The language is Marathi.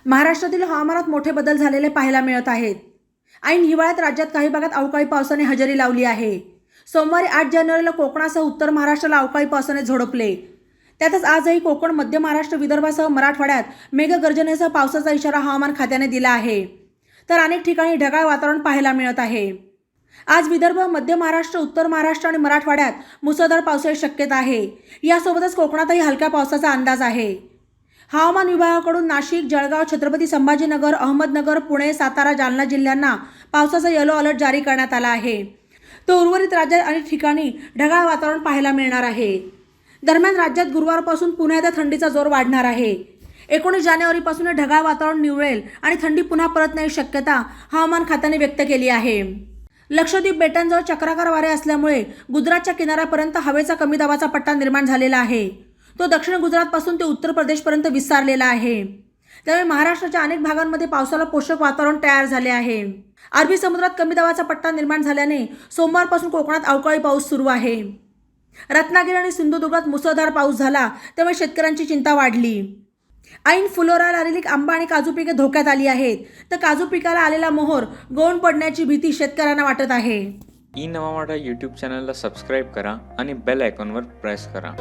महाराष्ट्रातील हवामानात मोठे बदल झालेले पाहायला मिळत आहेत। ऐन हिवाळ्यात राज्यात काही भागात अवकाळी पावसाने हजेरी लावली आहे। सोमवारी 8 जानेवारीला कोकणासह उत्तर महाराष्ट्राला अवकाळी पावसाने झोडपले। त्यातच आजही कोकण, मध्य महाराष्ट्र, विदर्भासह मराठवाड्यात मेघगर्जनेसह पावसाचा इशारा हवामान खात्याने दिला आहे। तर अनेक ठिकाणी ढगाळ वातावरण पाहायला मिळत आहे। आज विदर्भ, मध्य महाराष्ट्र, उत्तर महाराष्ट्र आणि मराठवाड्यात मुसळधार पावसाची शक्यता आहे। यासोबतच कोकणातही हलक्या पावसाचा अंदाज आहे। हवामान विभागाकडून नाशिक, जळगाव, छत्रपती संभाजीनगर, अहमदनगर, पुणे, सातारा, जालना जिल्ह्यांना पावसाचा येलो अलर्ट जारी करण्यात आला आहे। तो उर्वरित राज्यात अनेक ठिकाणी ढगाळ वातावरण पाहायला मिळणार आहे। दरम्यान राज्यात गुरुवारपासून पुन्हा एकदा थंडीचा जोर वाढणार आहे। 19 जानेवारीपासून ढगाळ वातावरण निवळेल आणि थंडी पुन्हा परतण्याची शक्यता हवामान खात्याने व्यक्त केली आहे। लक्षद्वीप बेटांजवळ चक्राकार वारे असल्यामुळे गुजरातच्या किनाऱ्यापर्यंत हवेचा कमी दाबाचा पट्टा निर्माण झालेला आहे। तो दक्षिण गुजरातपासून ते उत्तर प्रदेशपर्यंत विस्तारलेला आहे। त्यामुळे महाराष्ट्राच्या अनेक भागांमध्ये पावसाला पोषक वातावरण तयार झाले आहे। अरबी समुद्रात कमी दाबाचा पट्टा निर्माण झाल्याने सोमवारपासून कोकणात अवकाळी पाऊस सुरू आहे। रत्नागिरी आणि सिंधुदुर्गात मुसळधार पाऊस झाला, त्यामुळे शेतकऱ्यांची चिंता वाढली। ऐन फुलोऱ्याला आलेली आंबा आणि काजू पिके धोक्यात आली आहेत, तर काजू पिकाला आलेला मोहोर गळून पडण्याची भीती शेतकऱ्यांना वाटत आहे। ई नवा मराठा यूट्यूब चॅनलला सबस्क्राईब करा आणि बेल आयकॉनवर प्रेस करा।